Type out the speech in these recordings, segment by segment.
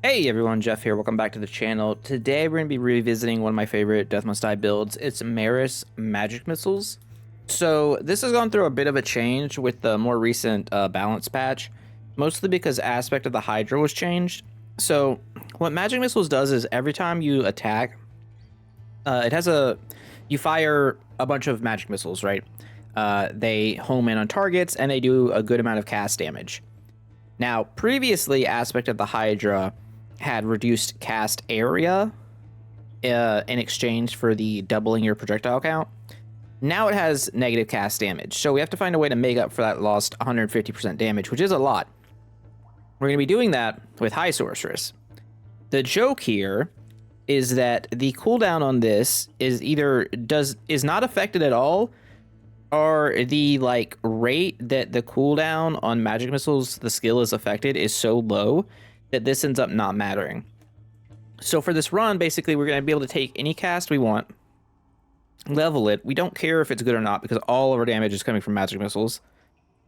Hey everyone, Jeff here. Welcome back to the channel. Today we're going to be revisiting one of my favorite Death Must Die builds. It's Maris Magic Missiles. So this has gone through a bit of a change with the more recent balance patch, mostly because aspect of the Hydra was changed. So what Magic Missiles does is every time you attack, you fire a bunch of Magic Missiles, right? They home in on targets and they do a good amount of cast damage. Now, previously, aspect of the Hydra had reduced cast area in exchange for the doubling your projectile count. Now it has negative cast damage, so we have to find a way to make up for that lost 150% damage, which is a lot. We're going to be doing that with High Sorceress. The joke here is that the cooldown on this is is not affected at all, or the rate that the cooldown on magic missiles, the skill is affected, is so low that this ends up not mattering. So for this run, basically, we're going to be able to take any cast we want, level it. We don't care if it's good or not because all of our damage is coming from magic missiles.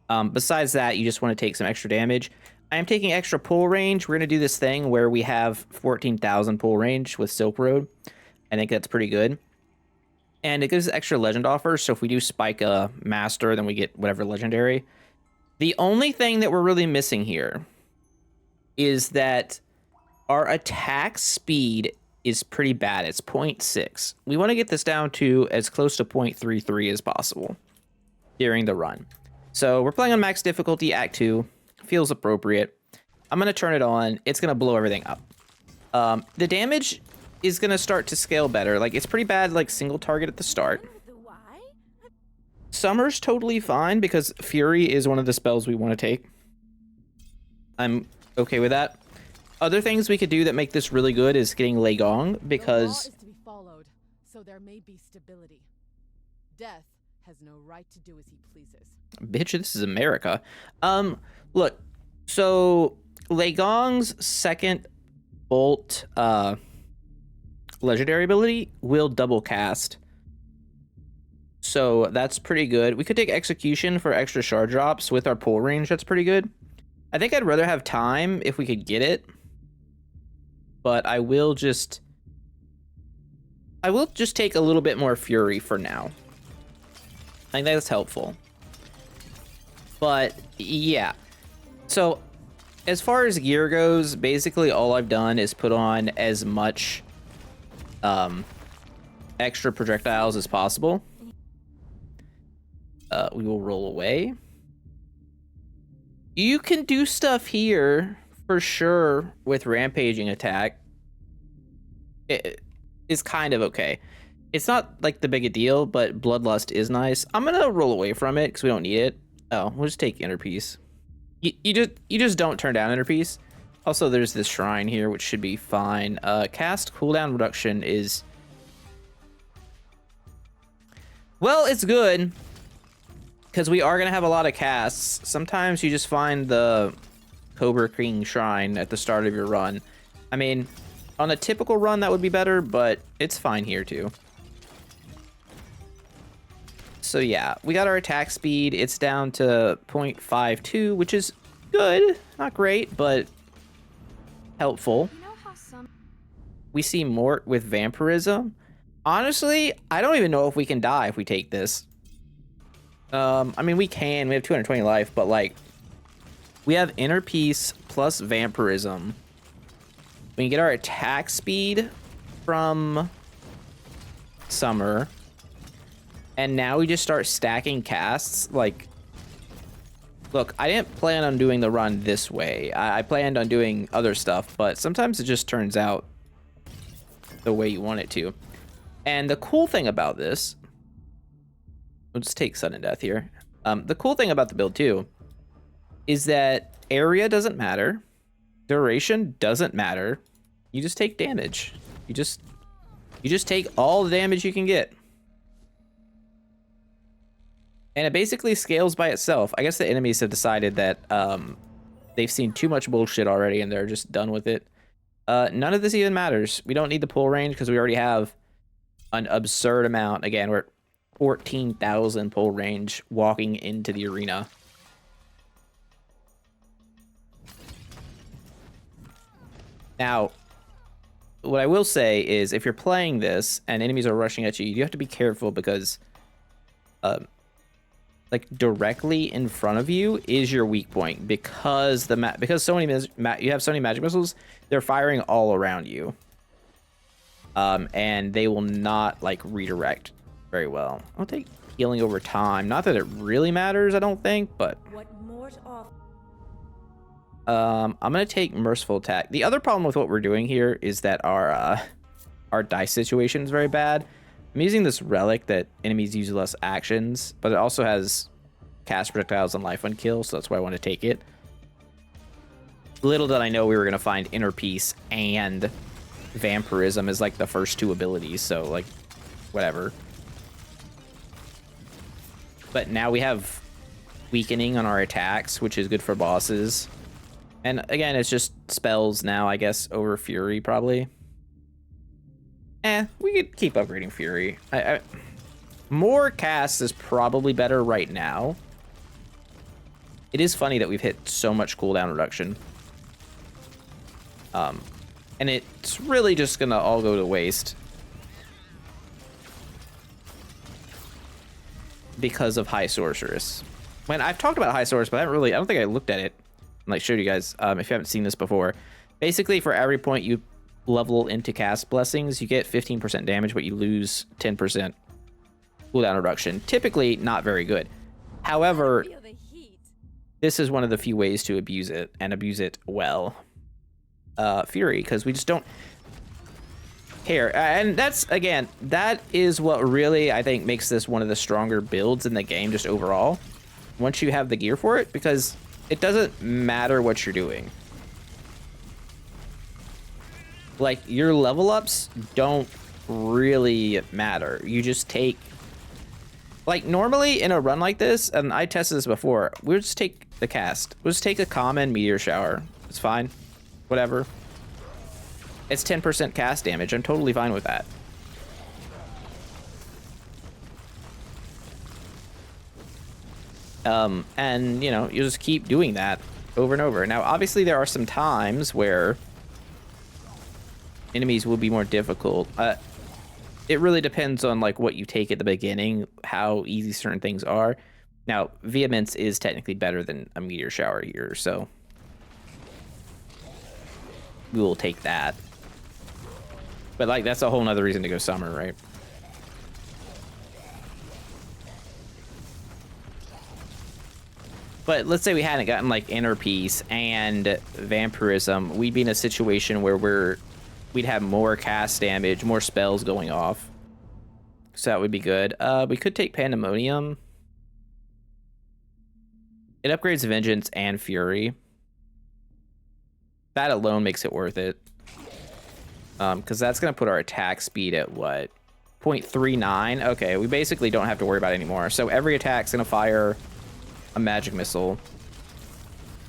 Besides that, you just want to take some extra damage. I am taking extra pull range. We're going to do this thing where we have 14,000 pull range with Silk Road. I think that's pretty good. And it gives extra legend offers, so if we do spike a master, then we get whatever legendary. The only thing that we're really missing here is that our attack speed is pretty bad. It's 0.6. We want to get this down to as close to 0.33 as possible during the run. So we're playing on max difficulty, Act 2. Feels appropriate. I'm going to turn it on. It's going to blow everything up. The damage is going to start to scale better. Like, it's pretty bad, like, single target at the start. Summer's totally fine because Fury is one of the spells we want to take. I'm okay with that. Other things we could do that make this really good is getting Lei Gong, because the law is to be followed, so there may be stability. Death has no right to do as he pleases. Bitch, this is America. Look, so Lei Gong's second bolt legendary ability will double cast. So that's pretty good. We could take execution for extra shard drops with our pull range. That's pretty good. I think I'd rather have time if we could get it. But I will just take a little bit more fury for now. I think that's helpful. But yeah. So as far as gear goes, basically all I've done is put on as much extra projectiles as possible. We will roll away. You can do stuff here for sure with rampaging attack. It is kind of okay. It's not like the big a deal, but bloodlust is nice. I'm gonna roll away from it because we don't need it. Oh, we'll just take inner peace. You just don't turn down inner peace. Also, there's this shrine here, which should be fine. Cast cooldown reduction is... well, it's good, because we are going to have a lot of casts. Sometimes you just find the Cobra King Shrine at the start of your run. I mean, on a typical run, that would be better, but it's fine here, too. So yeah, we got our attack speed. It's down to 0.52, which is good. Not great, but helpful. You know how some... We see Mort with Vampirism. Honestly, I don't even know if we can die if we take this. I mean, we can. We have 220 life, but, like, we have Inner Peace plus Vampirism. We can get our attack speed from Summer. And now we just start stacking casts. Like, look, I didn't plan on doing the run this way. I planned on doing other stuff, but sometimes it just turns out the way you want it to. And the cool thing about this... we'll just take sudden death here. The cool thing about the build, too, is that area doesn't matter. Duration doesn't matter. You just take damage. You just take all the damage you can get. And it basically scales by itself. I guess the enemies have decided that they've seen too much bullshit already and they're just done with it. None of this even matters. We don't need the pull range because we already have an absurd amount. Again, we're at 14,000 pull range walking into the arena. Now, what I will say is if you're playing this and enemies are rushing at you, you have to be careful because like directly in front of you is your weak point because because so many you have so many magic missiles, they're firing all around you. And they will not like redirect very well. I'll take healing over time. Not that it really matters, I don't think, but I'm gonna take merciful attack. The other problem with what we're doing here is that our dice situation is very bad. I'm using this relic that enemies use less actions, but it also has cast projectiles and life on kill, so that's why I want to take it. Little did I know we were gonna find inner peace and vampirism as like the first two abilities, so like whatever. But now we have weakening on our attacks, which is good for bosses. And again, it's just spells now, I guess, over Fury, probably. We could keep upgrading Fury. More casts is probably better right now. It is funny that we've hit so much cooldown reduction. And it's really just gonna all go to waste. Because of High Sorceress. When I've talked about High Sorceress, but I don't think I looked at it. And like showed you guys, if you haven't seen this before. Basically, for every point you level into cast blessings, you get 15% damage, but you lose 10% cooldown reduction. Typically, not very good. However, this is one of the few ways to abuse it, and abuse it well. Fury, because we just don't care. And that's, again, that is what really, I think, makes this one of the stronger builds in the game, just overall. Once you have the gear for it, because it doesn't matter what you're doing. Like, your level ups don't really matter. You just take... Like, normally in a run like this, and I tested this before, we'll just take the cast. We'll just take a common meteor shower. It's fine. Whatever. It's 10% cast damage. I'm totally fine with that. And, you know, you just keep doing that over and over. Now, obviously, there are some times where enemies will be more difficult. It really depends on, like, what you take at the beginning, how easy certain things are. Now, Vehemence is technically better than a meteor shower here, so we will take that. But, like, that's a whole nother reason to go summer, right? But let's say we hadn't gotten, like, Inner Peace and Vampirism. We'd be in a situation where we'd have more cast damage, more spells going off. So that would be good. We could take Pandemonium. It upgrades Vengeance and Fury. That alone makes it worth it. Because that's going to put our attack speed at what? 0.39? Okay, we basically don't have to worry about it anymore. So every attack's going to fire a magic missile.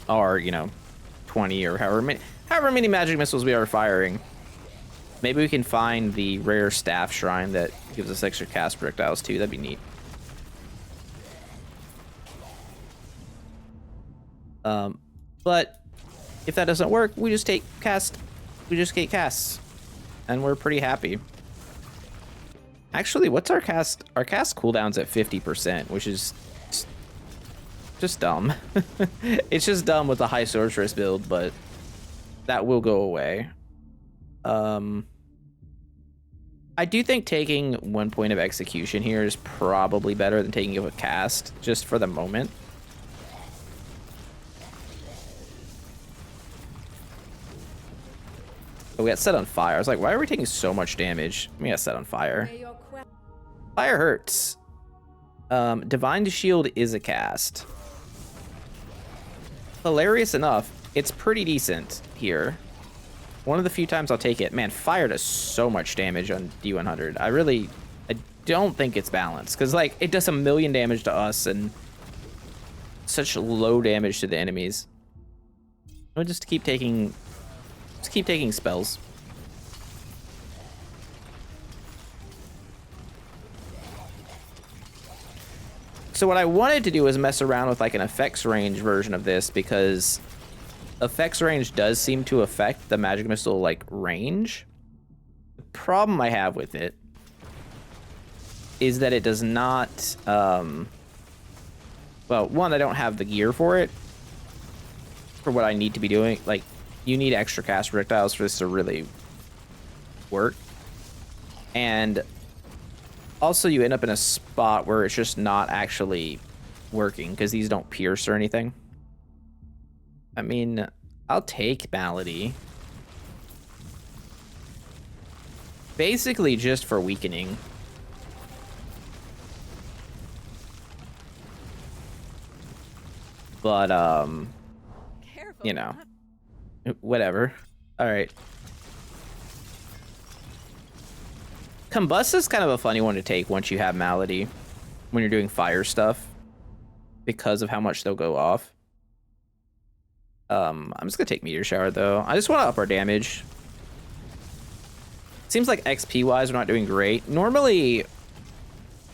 Or, you know, 20 or however many magic missiles we are firing. Maybe we can find the rare staff shrine that gives us extra cast projectiles too. That'd be neat. But if that doesn't work, we just take cast. We just get casts, and we're pretty happy. Actually, what's our cast? Our cast cooldown's at 50%, which is just dumb. It's just dumb with the High Sorceress build, but that will go away. I do think taking 1 point of execution here is probably better than taking a cast, just for the moment. Oh, we got set on fire. I was like, why are we taking so much damage? We got set on fire. Fire hurts. Divine Shield is a cast. Hilarious enough, it's pretty decent here. One of the few times I'll take it. Man, fire does so much damage on D100. I don't think it's balanced. Because, like, it does 1,000,000 damage to us and such low damage to the enemies. I'll just keep taking spells. So what I wanted to do was mess around with, like, an effects range version of this because effects range does seem to affect the magic missile like range. The problem I have with it is that it does not well, one, I don't have the gear for it for what I need to be doing. Like, you need extra cast projectiles for this to really work, and also you end up in a spot where it's just not actually working because these don't pierce or anything. I mean, I'll take Malady. Basically just for weakening. But, Careful, you know, whatever. All right. Combust is kind of a funny one to take once you have Malady when you're doing fire stuff because of how much they'll go off. I'm just gonna take Meteor Shower though. I just want to up our damage. Seems like XP wise we're not doing great. Normally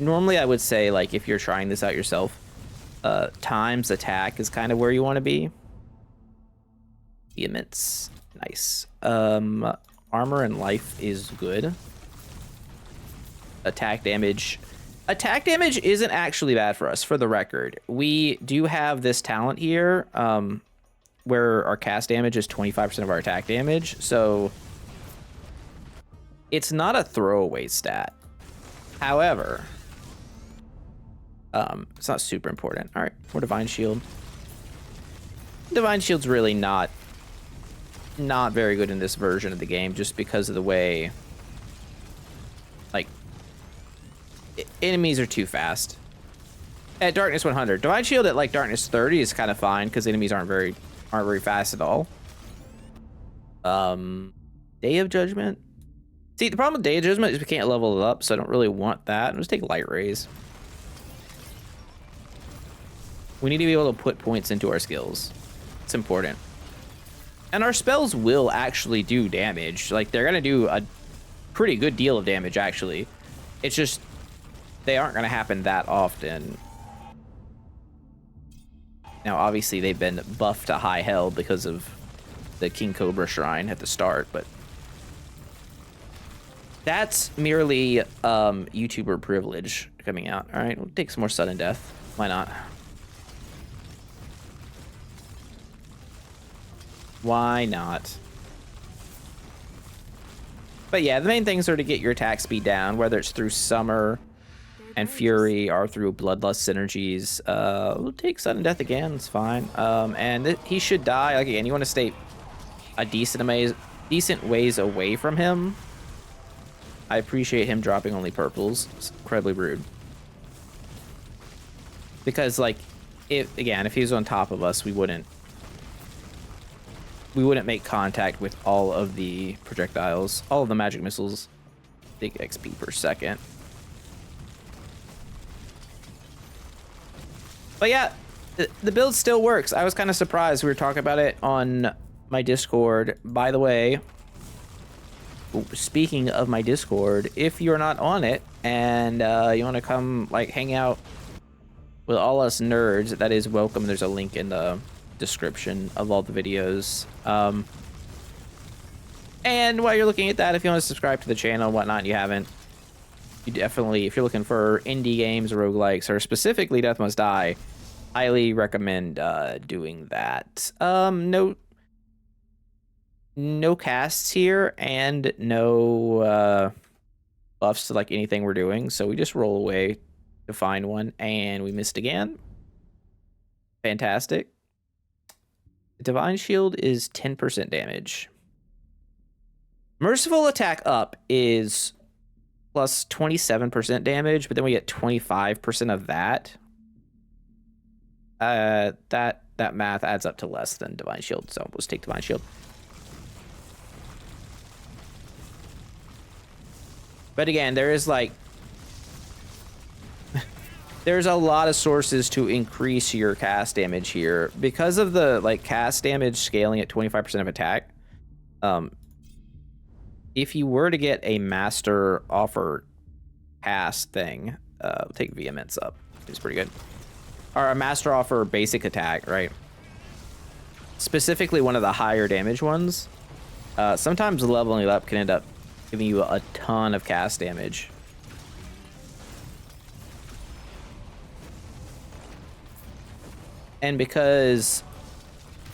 I would say, like, if you're trying this out yourself, times attack is kind of where you want to be. Vehemence, nice. Armor and life is good. Attack damage isn't actually bad for us, for the record. We do have this talent here, where our cast damage is 25% of our attack damage, so it's not a throwaway stat. However, it's not super important. All right, more Divine Shield. Divine Shield's really not very good in this version of the game, just because of the way, like, enemies are too fast. At Darkness 100, Divine Shield at like Darkness 30 is kind of fine because enemies aren't very fast at all. Day of Judgment. See, the problem with Day of Judgment is we can't level it up, so I don't really want that. Let's take Light Rays. We need to be able to put points into our skills. It's important. And our spells will actually do damage. Like, they're gonna do a pretty good deal of damage, actually. It's just they aren't gonna happen that often. Now, obviously, they've been buffed to high hell because of the King Cobra Shrine at the start, but that's merely YouTuber privilege coming out. All right, we'll take some more sudden death. Why not? Why not? But yeah, the main things are to get your attack speed down, whether it's through Summer and Fury or through Bloodlust synergies. We'll take sudden death again, it's fine. And he should die. Like, again, you want to stay a decent ways away from him. I appreciate him dropping only purples. It's incredibly rude. Because, like, if he was on top of us, we wouldn't make contact with all of the projectiles, all of the magic missiles. Big XP per second. But yeah, the build still works. I was kind of surprised. We were talking about it on my Discord. By the way, speaking of my Discord, if you're not on it and you want to come, like, hang out with all us nerds, that is welcome. There's a link in the description of all the videos. And while you're looking at that, if you want to subscribe to the channel and whatnot, you haven't, you definitely, if you're looking for indie games, roguelikes, or specifically Death Must Die, highly recommend doing that. No casts here and no buffs to, like, anything we're doing, so we just roll away to find one, and we missed again. Fantastic. Divine Shield is 10% damage. Merciful Attack Up is plus 27% damage, but then we get 25% of that. That math adds up to less than Divine Shield, so let's take Divine Shield. But again, there is, like, there's a lot of sources to increase your cast damage here because of the, like, cast damage scaling at 25% of attack. If you were to get a master offer cast thing, take Vehemence up. It's pretty good. Or a master offer basic attack, right? specifically one of the higher damage ones, sometimes leveling up can end up giving you a ton of cast damage. And because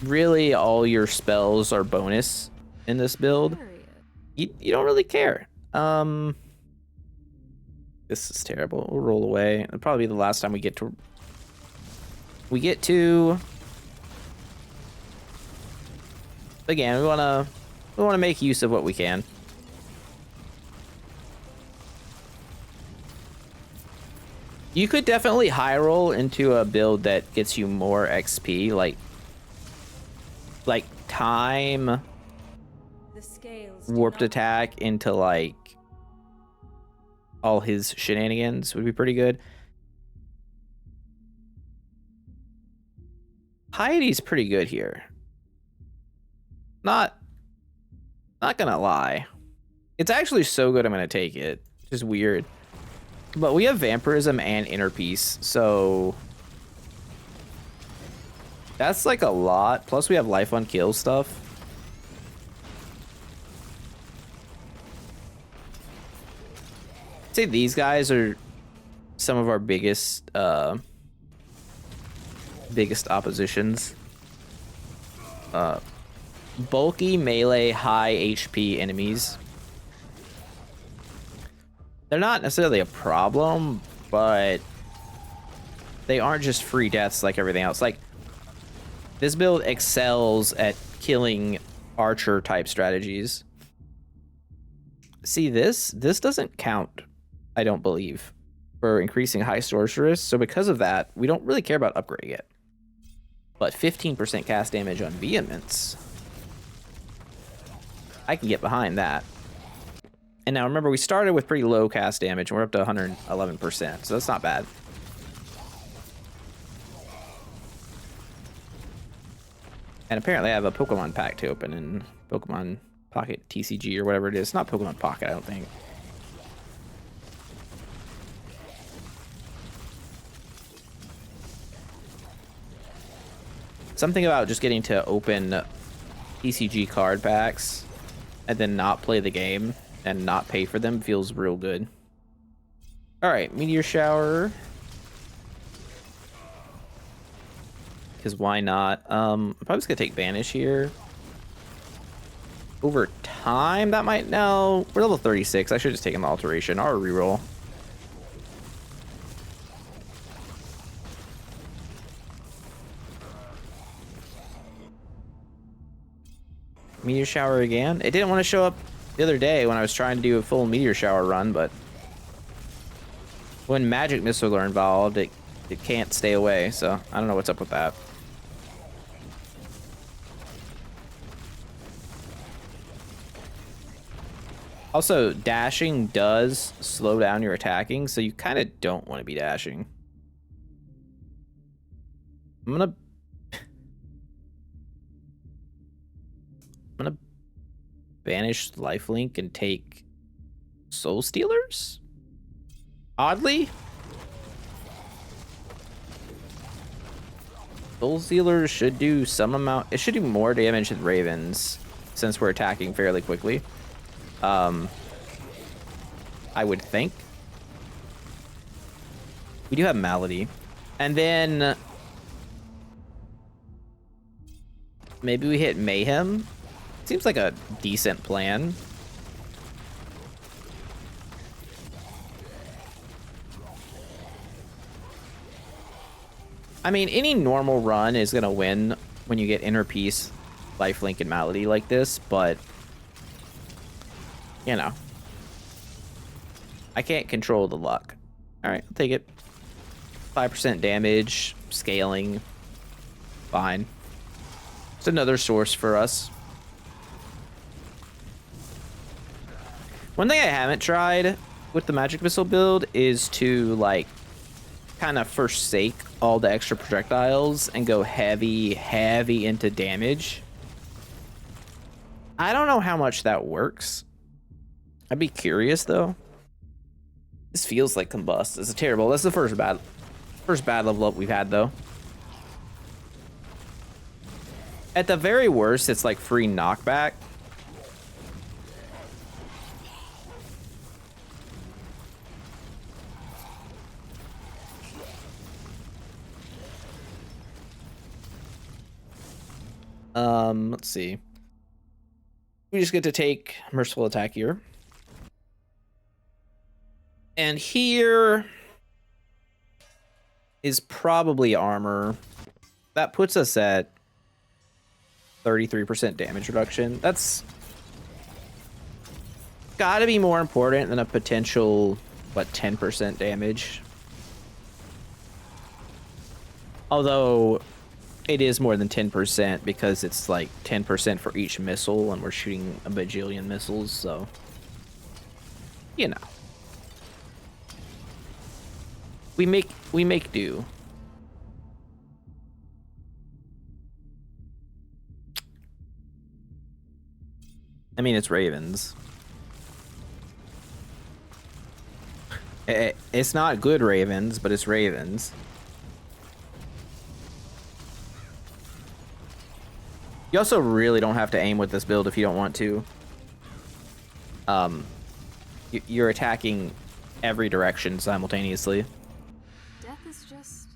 really all your spells are bonus in this build, you don't really care. This is terrible. We'll roll away. It'll probably be the last time we get to again, we wanna make use of what we can. You could definitely high roll into a build that gets you more XP, like time warped attack into like all his shenanigans would be pretty good. Piety's pretty good here. Not gonna lie. It's actually so good I'm gonna take it. It's just weird. But we have vampirism and inner peace, so that's like a lot. Plus we have life on kill stuff. I'd say these guys are some of our biggest oppositions. Bulky melee high HP enemies. They're not necessarily a problem, but they aren't just free deaths like everything else. Like, this build excels at killing archer type strategies. See, this doesn't count, I don't believe, for increasing high sorceress. So because of that, we don't really care about upgrading it. But 15% cast damage on vehemence, I can get behind that. And now remember, we started with pretty low cast damage, and we're up to 111%, so that's not bad. And apparently I have a Pokemon pack to open in Pokemon Pocket TCG or whatever it is. It's not Pokemon Pocket, I don't think. Something about just getting to open TCG card packs and then not play the game and not pay for them feels real good. All right, meteor shower. Because why not? I'm probably just gonna take banish here. Over time, that might, no, we're level 36. I should have just taken the alteration or a reroll. Meteor shower again. It didn't want to show up the other day when I was trying to do a full meteor shower run, but when magic missiles are involved, it can't stay away, so I don't know what's up with that. Also, dashing does slow down your attacking, so you kind of don't want to be dashing. I'm gonna banish lifelink and take soul stealers. Oddly, soul stealers should do some amount. It should do more damage than ravens, since we're attacking fairly quickly. I would think. We do have malady, and then maybe we hit mayhem. Seems like a decent plan. I mean, any normal run is gonna win when you get inner peace, lifelink, and malady like this, but you know, I can't control the luck. All right, I'll take it. 5% damage, scaling, fine. It's another source for us. One thing I haven't tried with the magic missile build is to like kind of forsake all the extra projectiles and go heavy into damage. I don't know how much that works. I'd be curious though. This feels like combust. This is terrible. That's the first bad level up we've had though. At the very worst, it's like free knockback. Let's see. We just get to take Merciful Attack here. And here is probably armor. That puts us at 33% damage reduction. That's gotta be more important than a potential, what, 10% damage? Although it is more than 10% because it's like 10% for each missile and we're shooting a bajillion missiles, so you know. We make do. I mean, it's Ravens. It's not good Ravens, but it's Ravens. You also really don't have to aim with this build if you don't want to. You're attacking every direction simultaneously. Death is just...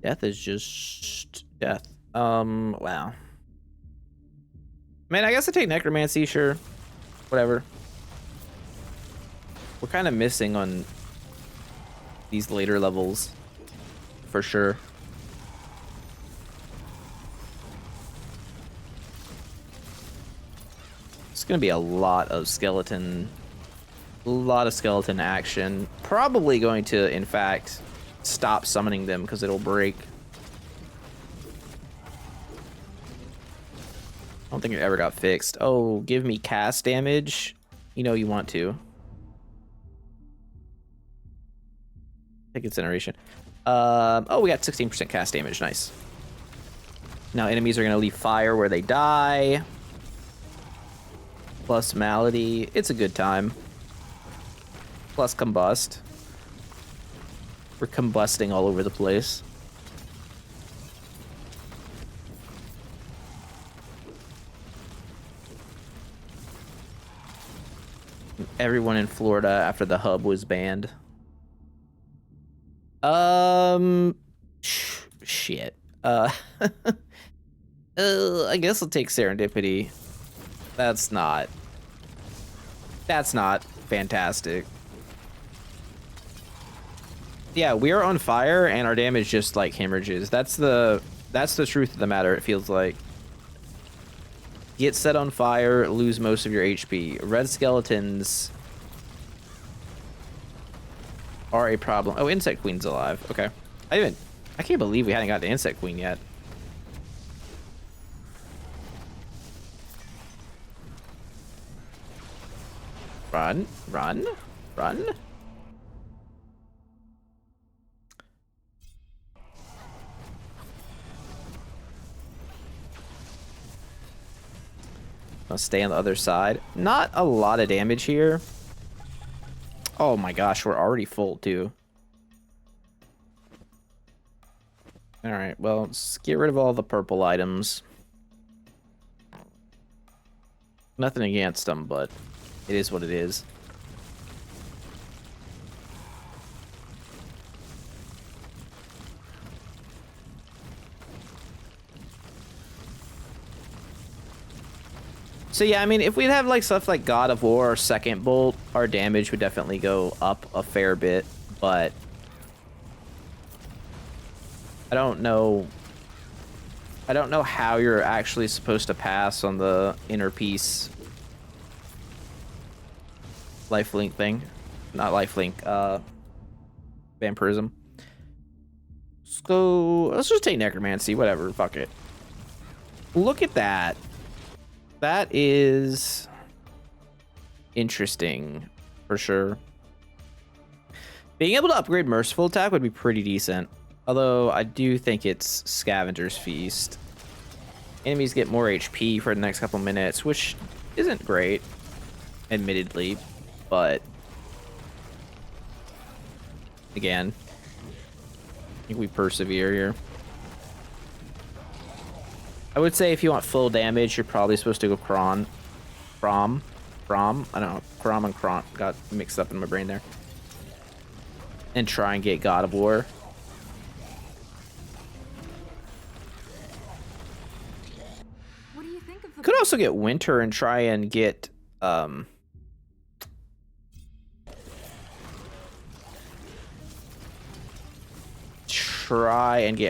Death is just death. Wow. Man, I guess I take Necromancy, sure. Whatever. We're kind of missing on these later levels, for sure. It's gonna be a lot of skeleton action. Probably going to, in fact, stop summoning them because it'll break. I don't think it ever got fixed. Oh, give me cast damage. You know you want to. Take incineration. Oh, we got 16% cast damage. Nice. Now enemies are gonna leave fire where they die. Plus malady. It's a good time. Plus combust. We're combusting all over the place. Everyone in Florida after the hub was banned. Shit. I guess I'll take serendipity. That's not fantastic. Yeah, we are on fire and our damage just like hemorrhages. That's the truth of the matter, it feels like. Get set on fire, lose most of your HP. Red skeletons are a problem. Oh, Insect Queen's alive. Okay. I can't believe we hadn't got the Insect Queen yet. Run, run, run. I'll stay on the other side. Not a lot of damage here. Oh my gosh, we're already full too. Alright, well, let's get rid of all the purple items. Nothing against them, but it is what it is. So yeah, I mean, if we'd have like stuff like God of War or Second Bolt, our damage would definitely go up a fair bit, but I don't know how you're actually supposed to pass on the inner piece lifelink thing. Not lifelink, vampirism. Let's just take necromancy, whatever, fuck it. Look at that. That is interesting, for sure. Being able to upgrade Merciful Attack would be pretty decent. Although, I do think it's Scavenger's Feast. Enemies get more HP for the next couple minutes, which isn't great, admittedly. But, again, I think we persevere here. I would say if you want full damage, you're probably supposed to go Kron. Crom. I don't know. Crom and Kron got mixed up in my brain there. And try and get God of War. What do you think of the Could also get Winter and try and get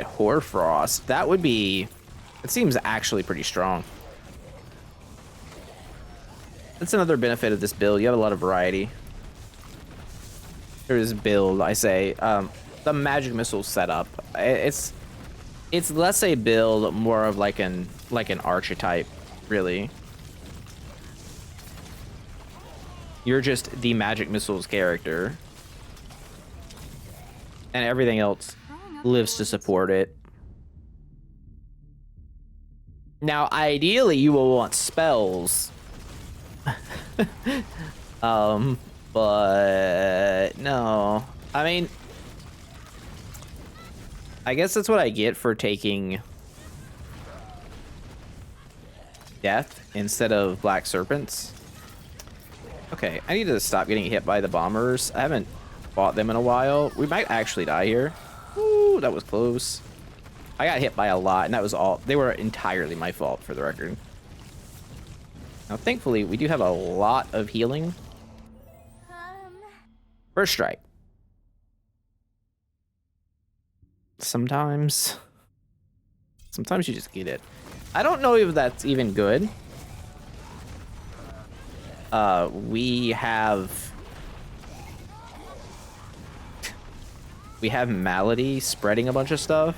Hoarfrost. That would be, it seems actually pretty strong. That's another benefit of this build. You have a lot of variety. There's build, I say. The magic missile setup. It's less a build, more of like an archetype, really. You're just the magic missiles character, and everything else lives to support it. Now, ideally, you will want spells. But no. I mean, I guess that's what I get for taking death instead of black serpents. Okay, I need to stop getting hit by the bombers. I haven't fought them in a while. We might actually die here. Ooh, that was close. I got hit by a lot, and that was all. They were entirely my fault, for the record. Now, thankfully, we do have a lot of healing. First strike. Sometimes you just get it. I don't know if that's even good. We have Malady spreading a bunch of stuff.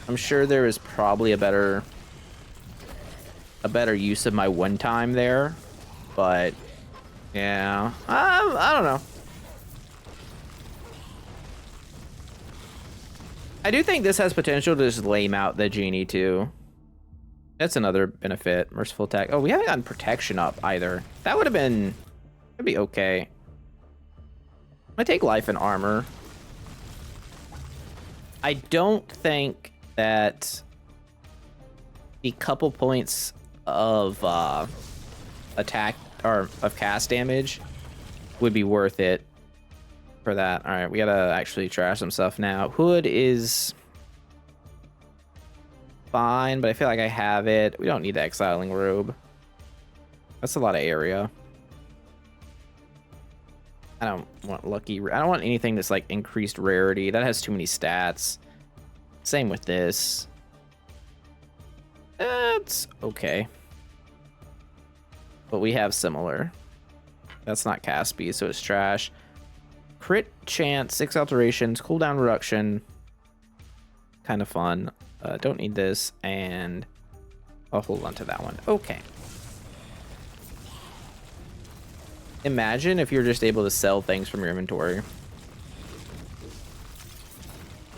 I'm sure there is probably a better use of my one time there, but yeah, I don't know. I do think this has potential to just lame out the genie too. That's another benefit. Merciful attack. Oh, we haven't gotten protection up either. That would be okay. I take life and armor. I don't think that the couple points of attack or of cast damage would be worth it for that. All right, we gotta actually trash some stuff now. Hood is fine, but I feel like I have it. We don't need the exiling robe. That's a lot of area. I don't want lucky. I don't want anything that's like increased rarity. That has too many stats. Same with this. It's okay. But we have similar. That's not Caspi, so it's trash. Crit chance, 6 alterations, cooldown reduction. Kind of fun. Don't need this, and I'll hold on to that one. Okay. Imagine if you're just able to sell things from your inventory.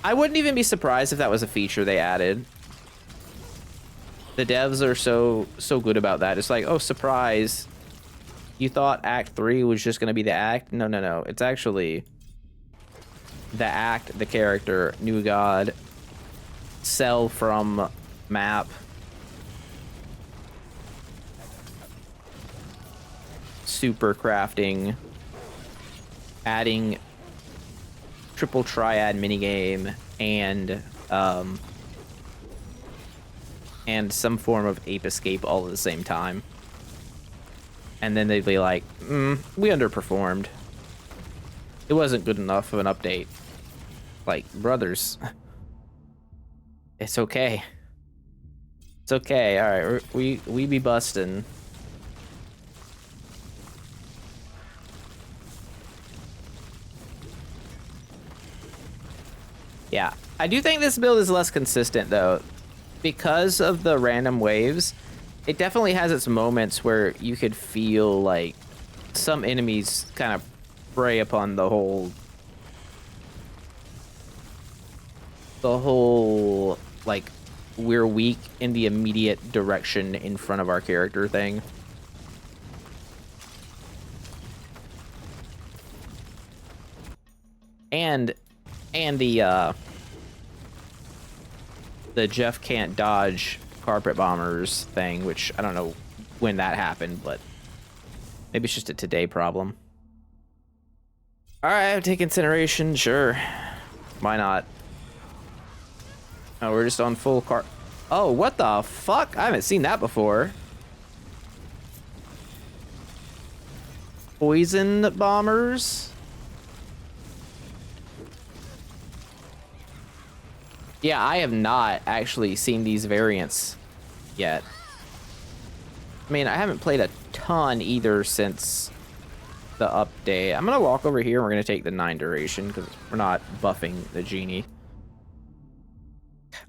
I wouldn't even be surprised if that was a feature they added. The devs are so good about that. It's like, oh, surprise. You thought Act 3 was just going to be the act? No. It's actually the act, the character, new god, sell from map. Super crafting, adding triple triad minigame, and some form of ape escape all at the same time. And then they'd be like, we underperformed. It wasn't good enough of an update. Like, brothers, it's okay. It's okay. All right, we be busting. Yeah, I do think this build is less consistent though. Because of the random waves, it definitely has its moments where you could feel like some enemies kind of prey upon the whole like we're weak in the immediate direction in front of our character thing. And And the Jeff can't dodge carpet bombers thing, which I don't know when that happened, but maybe it's just a today problem. All right, I'll take incineration, sure. Why not? Oh, we're just on full car. Oh, what the fuck? I haven't seen that before. Poison bombers? Yeah, I have not actually seen these variants yet. I mean, I haven't played a ton either since the update. I'm gonna walk over here and we're gonna take the 9 duration because we're not buffing the genie.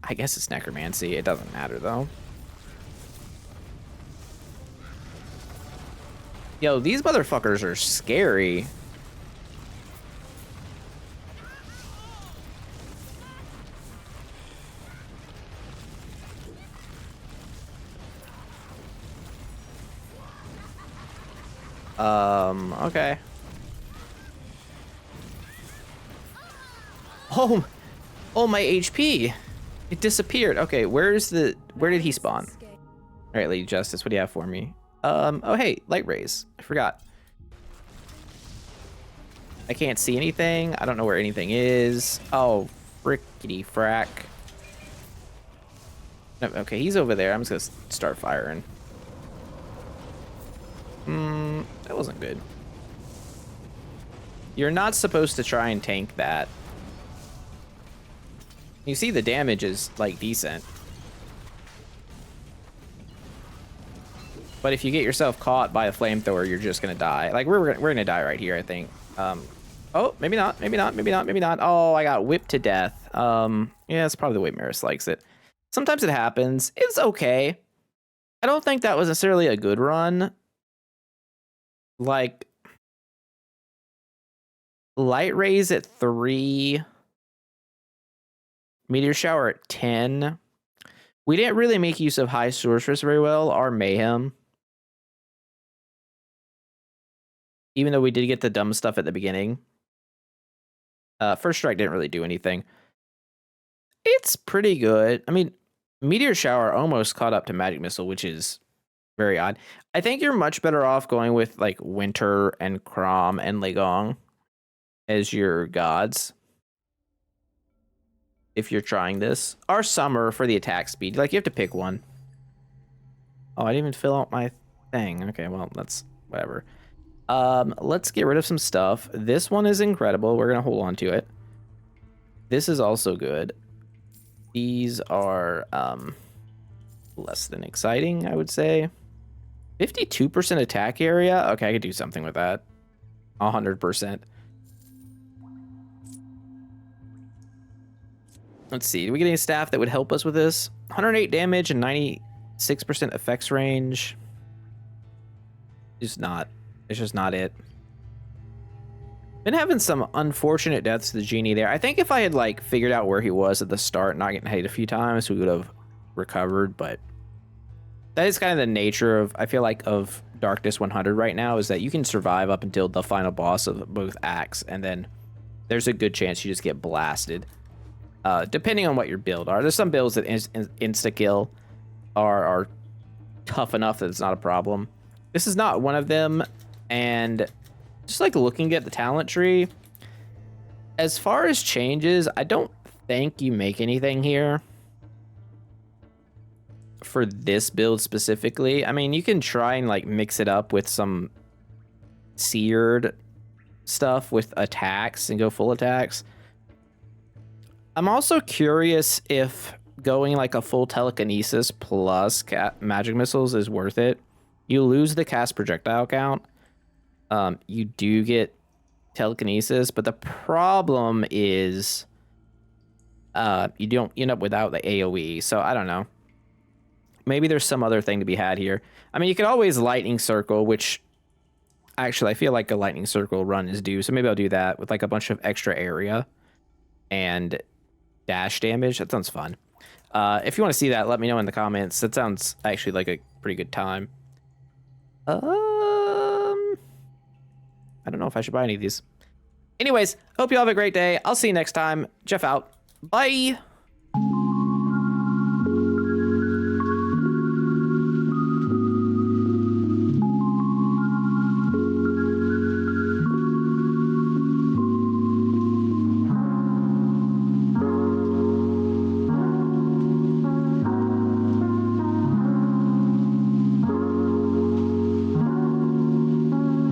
I guess it's necromancy. It doesn't matter though. Yo, these motherfuckers are scary. Okay. Oh, my HP. It disappeared. Okay, where did he spawn? All right, Lady Justice, what do you have for me? Oh, hey, light rays. I forgot. I can't see anything. I don't know where anything is. Oh, frickety frack. Okay, he's over there. I'm just gonna start firing. That wasn't good. You're not supposed to try and tank that. You see the damage is, like, decent. But if you get yourself caught by a flamethrower, you're just gonna die. Like, we're gonna die right here, I think. Oh, maybe not, maybe not, maybe not, maybe not. Oh, I got whipped to death. Yeah, it's probably the way Maris likes it. Sometimes it happens. It's okay. I don't think that was necessarily a good run. Like, light rays at 3, meteor shower at 10. We didn't really make use of high sorceress very well, or mayhem. Even though we did get the dumb stuff at the beginning. First strike didn't really do anything. It's pretty good. I mean, meteor shower almost caught up to magic missile, which is very odd. I think you're much better off going with like Winter and Crom and Legong as your gods. If you're trying this. Or Summer for the attack speed. Like, you have to pick one. Oh, I didn't even fill out my thing. Okay, well, that's whatever. Let's get rid of some stuff. This one is incredible. We're gonna hold on to it. This is also good. These are less than exciting, I would say. 52% attack area? Okay, I could do something with that. 100%. Let's see. Do we get any staff that would help us with this? 108 damage and 96% effects range. It's just not it. Been having some unfortunate deaths to the genie there. I think if I had like figured out where he was at the start, not getting hit a few times, we would have recovered, but that is kind of the nature of, I feel like, of Darkness 100 right now, is that you can survive up until the final boss of both acts, and then there's a good chance you just get blasted. Depending on what your build are. There's some builds that insta-kill are tough enough that it's not a problem. This is not one of them, and just like looking at the talent tree, as far as changes, I don't think you make anything here. For this build specifically, I mean, you can try and like mix it up with some seared stuff with attacks and go full attacks. I'm also curious if going like a full telekinesis plus magic missiles is worth it. You lose the cast projectile count. You do get telekinesis, but the problem is you don't end up without the AoE. So I don't know. Maybe there's some other thing to be had here. I mean, you could always lightning circle, which actually I feel like a lightning circle run is due. So maybe I'll do that with like a bunch of extra area and dash damage. That sounds fun. If you want to see that, let me know in the comments. That sounds actually like a pretty good time. I don't know if I should buy any of these. Anyways, hope you all have a great day. I'll see you next time. Jeff out. Bye.